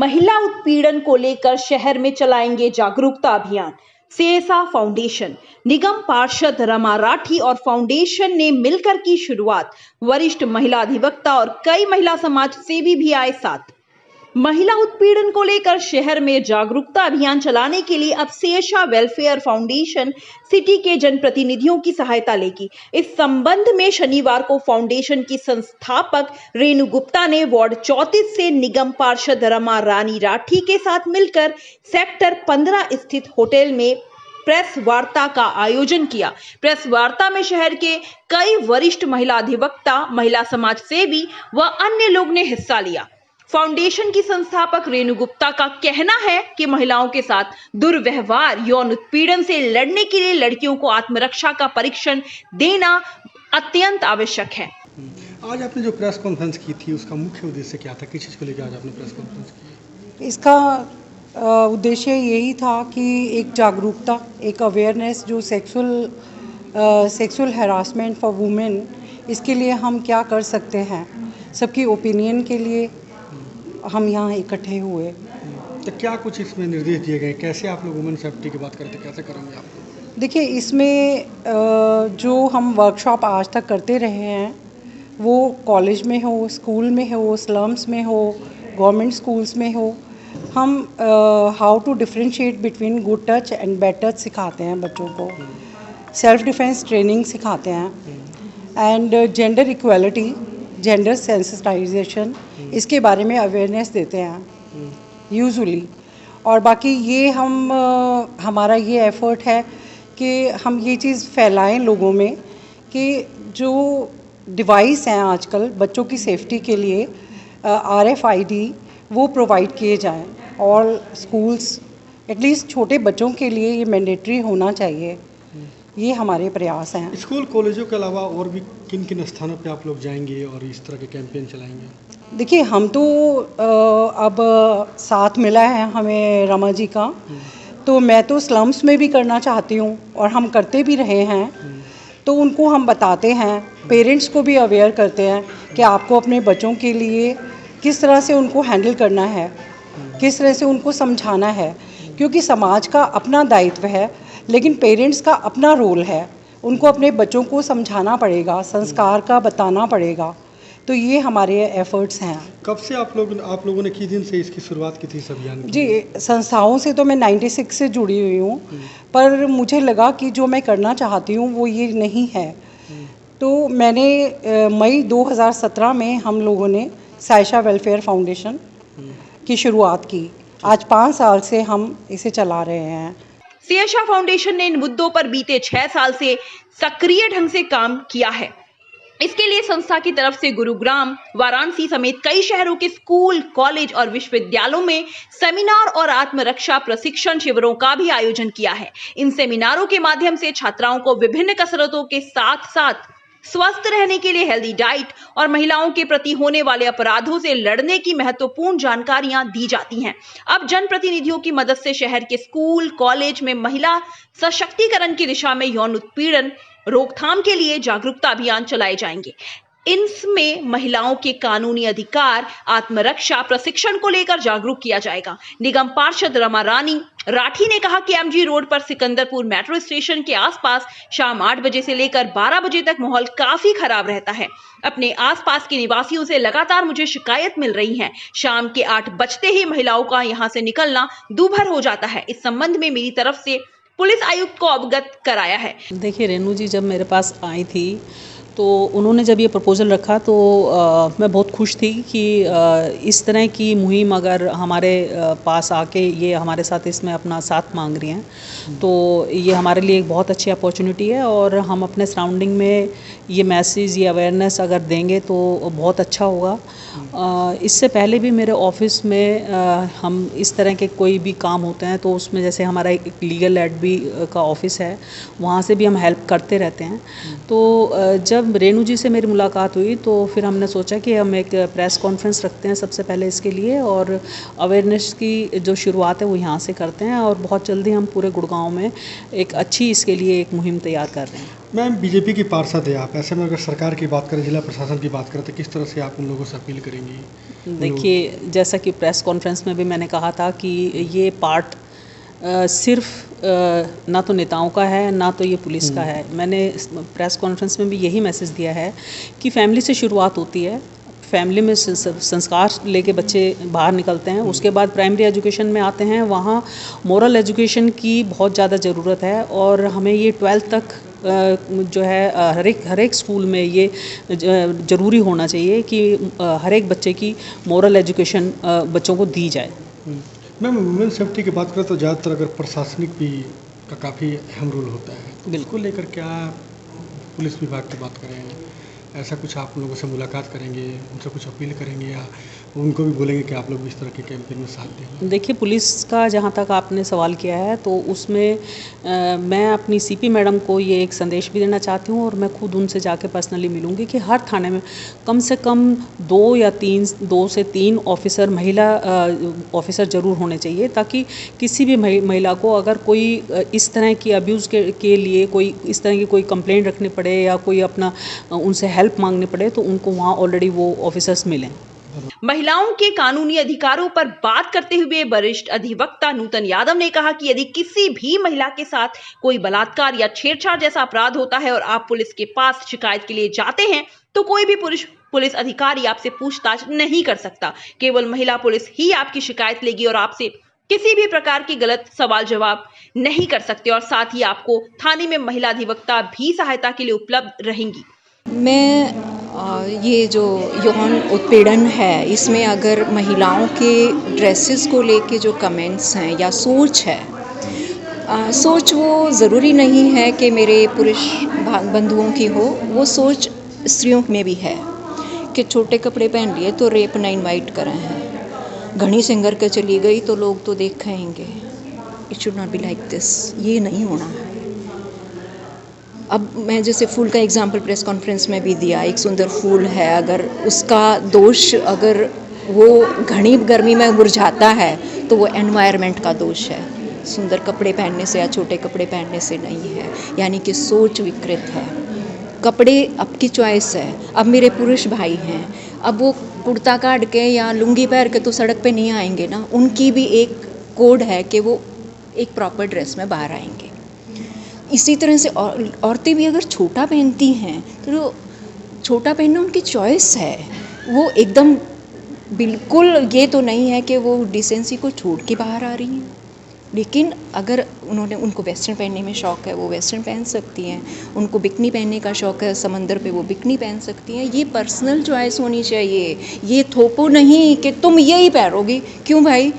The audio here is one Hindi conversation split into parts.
महिला उत्पीड़न को लेकर शहर में चलाएंगे जागरूकता अभियान। सेसा फाउंडेशन, निगम पार्षद रमा राठी और फाउंडेशन ने मिलकर की शुरुआत। वरिष्ठ महिला अधिवक्ता और कई महिला समाज सेवी भी आए साथ। महिला उत्पीड़न को लेकर शहर में जागरूकता अभियान चलाने के लिए अब सेसा वेलफेयर फाउंडेशन सिटी के जनप्रतिनिधियों की सहायता लेगी। इस संबंध में शनिवार को फाउंडेशन की संस्थापक रेणु गुप्ता ने वार्ड 34 से निगम पार्षद रमा रानी राठी के साथ मिलकर सेक्टर 15 स्थित होटल में प्रेस वार्ता का आयोजन किया। प्रेस वार्ता में शहर के कई वरिष्ठ महिला अधिवक्ता, महिला समाज सेवी व अन्य लोग ने हिस्सा लिया। फाउंडेशन की संस्थापक रेणु गुप्ता का कहना है कि महिलाओं के साथ दुर्व्यवहार, यौन उत्पीड़न से लड़ने के लिए लड़कियों को आत्मरक्षा का परीक्षण देना अत्यंत आवश्यक है। आज आपने जो प्रेस कॉन्फ्रेंस की थी, उसका मुख्य उद्देश्य क्या था? किस चीज़ को लेकर आज आपने प्रेस कॉन्फ्रेंस की? इसका उद्देश्य यही था कि एक जागरूकता, एक अवेयरनेस जो सेक्सुअल हैरासमेंट फॉर वुमेन, इसके लिए हम क्या कर सकते हैं, सबकी ओपिनियन के लिए हम यहाँ इकट्ठे हुए। तो क्या कुछ इसमें निर्देश दिए गए? कैसे आप लोग वुमेन सेफ्टी की बात करते, कैसे करेंगे आप? देखिए, इसमें जो हम वर्कशॉप आज तक करते रहे हैं, वो कॉलेज में हो, स्कूल में हो, स्लम्स में हो, गवर्नमेंट स्कूल्स में हो, हम how to differentiate between good touch and bad touch सिखाते हैं बच्चों को। सेल्फ डिफेंस ट्रेनिंग सिखाते हैं and gender equality, gender sensitisation, इसके बारे में अवेयरनेस देते हैं यूजुअली। और बाकी ये हमारा ये एफर्ट है कि हम ये चीज़ फैलाएं लोगों में कि जो डिवाइस हैं आजकल बच्चों की सेफ्टी के लिए, RFID, वो प्रोवाइड किए जाएं और स्कूल्स एटलीस्ट छोटे बच्चों के लिए ये मैंडेटरी होना चाहिए। ये हमारे प्रयास हैं। स्कूल कॉलेजों के अलावा और भी किन किन स्थानों पे आप लोग जाएंगे और इस तरह के कैंपेन चलाएंगे? देखिए, हम तो अब साथ मिला है हमें रमा जी का, तो मैं तो स्लम्स में भी करना चाहती हूँ और हम करते भी रहे हैं। तो उनको हम बताते हैं, पेरेंट्स को भी अवेयर करते हैं कि आपको अपने बच्चों के लिए किस तरह से उनको हैंडल करना है, किस तरह से उनको समझाना है, क्योंकि समाज का अपना दायित्व है लेकिन पेरेंट्स का अपना रोल है। उनको अपने बच्चों को समझाना पड़ेगा, संस्कार का बताना पड़ेगा। तो ये हमारे एफर्ट्स हैं। कब से आप लोगों ने किस दिन से इसकी शुरुआत की थी इस अभियान की? जी, संस्थाओं से तो मैं 96 से जुड़ी हुई हूँ, पर मुझे लगा कि जो मैं करना चाहती हूँ वो ये नहीं है। तो मैंने मई 2017 में हम लोगों ने सेसा वेलफेयर फाउंडेशन की शुरुआत की। आज 5 साल से हम इसे चला रहे हैं। सेसा फाउंडेशन ने इन मुद्दों पर बीते 6 साल से सक्रिय ढंग से काम किया है। इसके लिए संस्था की तरफ से गुरुग्राम, वाराणसी समेत कई शहरों के स्कूल, कॉलेज और विश्वविद्यालयों में सेमिनार और आत्मरक्षा प्रशिक्षण शिविरों का भी आयोजन किया है। इन सेमिनारों के माध्यम से छात्राओं को विभिन्न कसरतों के साथ साथ स्वस्थ रहने के लिए हेल्दी डाइट और महिलाओं के प्रति होने वाले अपराधों से लड़ने की महत्वपूर्ण जानकारियां दी जाती हैं। अब जनप्रतिनिधियों की मदद से शहर के स्कूल, कॉलेज में महिला सशक्तिकरण की दिशा में यौन उत्पीड़न रोकथाम के लिए जागरूकता अभियान चलाए जाएंगे। इनमें महिलाओं के कानूनी अधिकार, आत्मरक्षा प्रशिक्षण को लेकर जागरूक किया जाएगा। निगम पार्षद रमा रानी राठी ने कहा कि MG रोड पर सिकंदरपुर मेट्रो स्टेशन के आसपास शाम 8 बजे से लेकर 12 बजे तक माहौल काफी खराब रहता है। अपने आसपास के निवासियों से लगातार मुझे शिकायत मिल रही है। शाम के 8 बजते ही महिलाओं का यहां से निकलना दूभर हो जाता है। इस संबंध में मेरी तरफ से पुलिस आयुक्त को अवगत कराया है। देखिए, रेणु जी जब मेरे पास आई थी तो उन्होंने जब ये प्रपोज़ल रखा तो मैं बहुत खुश थी कि इस तरह की मुहिम अगर हमारे पास आके ये हमारे साथ इसमें अपना साथ मांग रही हैं तो ये हमारे लिए एक बहुत अच्छी अपॉर्चुनिटी है और हम अपने सराउंडिंग में ये मैसेज, ये अवेयरनेस अगर देंगे तो बहुत अच्छा होगा। इससे पहले भी मेरे ऑफिस में हम इस तरह के कोई भी काम होते हैं तो उसमें जैसे हमारा एक लीगल एड भी का ऑफिस है, वहाँ से भी हम हेल्प करते रहते हैं। तो जब जब रेणु जी से मेरी मुलाकात हुई तो फिर हमने सोचा कि हम एक प्रेस कॉन्फ्रेंस रखते हैं सबसे पहले इसके लिए, और अवेयरनेस की जो शुरुआत है वो यहाँ से करते हैं, और बहुत जल्दी हम पूरे गुड़गांव में एक अच्छी इसके लिए एक मुहिम तैयार कर रहे हैं। मैम, बीजेपी की पार्षद है आप, ऐसे में अगर सरकार की बात करें, जिला प्रशासन की बात करें, तो किस तरह से आप उन लोगों से अपील करेंगी? देखिए, जैसा कि प्रेस कॉन्फ्रेंस में भी मैंने कहा था कि ये पार्ट सिर्फ ना तो नेताओं का है ना तो ये पुलिस का है। मैंने प्रेस कॉन्फ्रेंस में भी यही मैसेज दिया है कि फैमिली से शुरुआत होती है, फैमिली में संस्कार लेके बच्चे बाहर निकलते हैं, उसके बाद प्राइमरी एजुकेशन में आते हैं, वहाँ मोरल एजुकेशन की बहुत ज़्यादा ज़रूरत है, और हमें ये 12th तक जो है हर एक स्कूल में ये ज़रूरी होना चाहिए कि हर एक बच्चे की मोरल एजुकेशन बच्चों को दी जाए। मैम, वुमेन सेफ्टी की बात करें तो ज़्यादातर अगर प्रशासनिक भी का काफ़ी अहम रोल होता है, तो बिल्कुल लेकर क्या पुलिस विभाग की बात करें, ऐसा कुछ आप लोगों से मुलाकात करेंगे, उनसे कुछ अपील करेंगे, या उनको भी बोलेंगे कि आप लोग भी इस तरह के कैंपेन में साथ दें? देखिए, पुलिस का जहाँ तक आपने सवाल किया है तो उसमें मैं अपनी सीपी मैडम को ये एक संदेश भी देना चाहती हूँ, और मैं खुद उनसे जाके पर्सनली मिलूँगी कि हर थाने में कम से कम 2 से 3 ऑफिसर, महिला ऑफिसर ज़रूर होने चाहिए, ताकि किसी भी महिला को अगर कोई इस तरह की अब्यूज़ के लिए कोई इस तरह की कोई कंप्लेंट रखनी पड़े या कोई अपना उनसे हेल्प मांगनी पड़े तो उनको वहाँ ऑलरेडी वो ऑफिसर्स मिलें। महिलाओं के कानूनी अधिकारों पर बात करते हुए वरिष्ठ अधिवक्ता नूतन यादव ने कहा कि यदि किसी भी महिला के साथ कोई बलात्कार या छेड़छाड़ जैसा अपराध होता है और आप पुलिस के पास शिकायत के लिए जाते हैं तो कोई भी पुलिस अधिकारी आपसे पूछताछ नहीं कर सकता। केवल महिला पुलिस ही आपकी शिकायत लेगी और आपसे किसी भी प्रकार की गलत सवाल जवाब नहीं कर सकते, और साथ ही आपको थाने में महिला अधिवक्ता भी सहायता के लिए उपलब्ध रहेंगी। मैं ये जो यौन उत्पीड़न है, इसमें अगर महिलाओं के ड्रेसेस को लेके जो कमेंट्स हैं या सोच है, सोच वो ज़रूरी नहीं है कि मेरे पुरुष बंधुओं की हो, वो सोच स्त्रियों में भी है कि छोटे कपड़े पहन लिए तो रेप ना इनवाइट करें हैं, घनी सिंगर के चली गई तो लोग तो देखेंगे। It should not be like this, ये नहीं होना है। अब मैं जैसे फूल का एग्जाम्पल प्रेस कॉन्फ्रेंस में भी दिया, एक सुंदर फूल है, अगर उसका दोष अगर वो घनी गर्मी में मुरझाता है तो वो एनवायरनमेंट का दोष है, सुंदर कपड़े पहनने से या छोटे कपड़े पहनने से नहीं है। यानी कि सोच विकृत है। कपड़े आपकी चॉइस है। अब मेरे पुरुष भाई हैं, अब वो कुर्ता काट के या लुंगी पहन के तो सड़क पे नहीं आएंगे ना, उनकी भी एक कोड है कि वो एक प्रॉपर ड्रेस में बाहर आएंगे। इसी तरह से औरतें भी अगर छोटा पहनती हैं तो छोटा पहनना उनकी चॉइस है, वो एकदम बिल्कुल ये तो नहीं है कि वो डिसेंसी को छोड़ के बाहर आ रही हैं। लेकिन अगर उनको वेस्टर्न पहनने में शौक़ है वो वेस्टर्न पहन सकती हैं, उनको बिकनी पहनने का शौक़ है समंदर पे वो बिकनी पहन सकती हैं। ये पर्सनल चॉइस होनी चाहिए, ये थोपो नहीं कि तुम यही पहनोगी। क्यों भाई,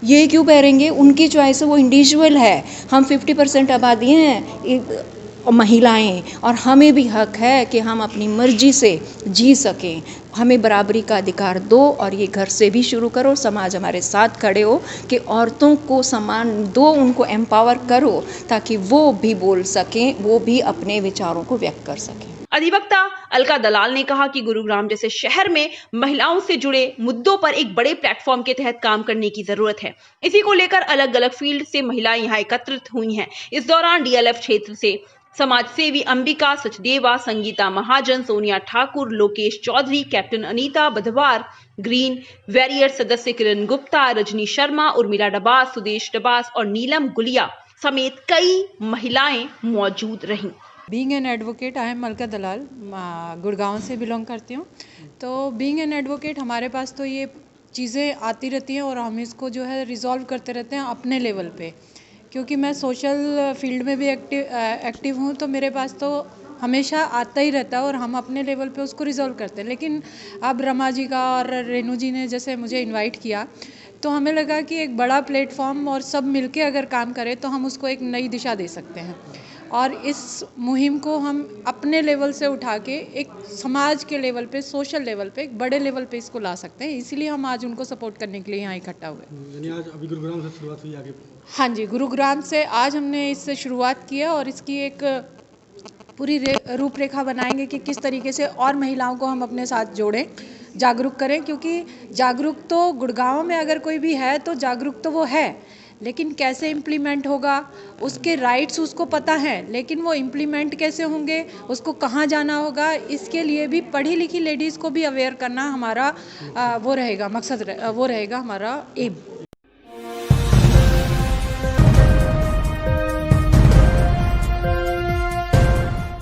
ये क्यों पहनेंगे? उनकी चॉइस है, वो इंडिविजुअल है। हम 50% आबादी हैं महिलाएं, और हमें भी हक है कि हम अपनी मर्जी से जी सकें। हमें बराबरी का अधिकार दो, और ये घर से भी शुरू करो। समाज हमारे साथ खड़े हो कि औरतों को सम्मान दो, उनको एम्पावर करो ताकि वो भी बोल सकें, वो भी अपने विचारों को व्यक्त कर सकें। अधिवक्ता अलका दलाल ने कहा कि गुरुग्राम जैसे शहर में महिलाओं से जुड़े मुद्दों पर एक बड़े प्लेटफॉर्म के तहत काम करने की जरूरत है। इसी को लेकर अलग अलग फील्ड से महिलाएं यहाँ एकत्रित हुई हैं। इस दौरान डीएलएफ क्षेत्र से समाज सेवी Ambika Sachdeva, Sangeeta Mahajan, Sonia Thakur, Lokesh Chaudhary, captain Anita Badhwar, green warrior सदस्य किरण गुप्ता, रजनी शर्मा, उर्मिला डबास, सुदेश डबास और नीलम गुलिया समेत कई महिलाएं मौजूद रहीं। Being an advocate, I am Alka Dalal, Gurgaon से बिलोंग करती हूँ। तो बीइंग एन एडवोकेट हमारे पास तो ये चीज़ें आती रहती हैं और हम इसको जो है रिज़ॉल्व करते रहते हैं अपने लेवल पे, क्योंकि मैं सोशल फील्ड में भी एक्टिव हूँ, तो मेरे पास तो हमेशा आता ही रहता है और हम अपने लेवल पे उसको रिज़ॉल्व करते हैं। लेकिन अब रमा जी का और रेणु जी ने जैसे मुझे इनवाइट किया तो हमें लगा कि एक बड़ा प्लेटफॉर्म और सब मिलके अगर काम करें तो हम उसको एक नई दिशा दे सकते हैं, और इस मुहिम को हम अपने लेवल से उठा के एक समाज के लेवल पे, सोशल लेवल पे, एक बड़े लेवल पे इसको ला सकते हैं। इसीलिए हम आज उनको सपोर्ट करने के लिए यहाँ इकट्ठा हुए। यानी आज अभी गुरुग्राम से शुरुआत हुई, आगे? हाँ जी, गुरुग्राम से आज हमने इससे शुरुआत की है और इसकी एक पूरी रूपरेखा बनाएंगे कि किस तरीके से और महिलाओं को हम अपने साथ जोड़ें, जागरूक करें, क्योंकि जागरूक तो गुड़गांव में अगर कोई भी है तो जागरूक तो वो है, लेकिन कैसे इम्प्लीमेंट होगा, उसके राइट्स उसको पता हैं, लेकिन वो इम्प्लीमेंट कैसे होंगे, उसको कहाँ जाना होगा, इसके लिए भी पढ़ी लिखी लेडीज़ को भी अवेयर करना हमारा वो रहेगा मकसद, वो रहेगा हमारा एम।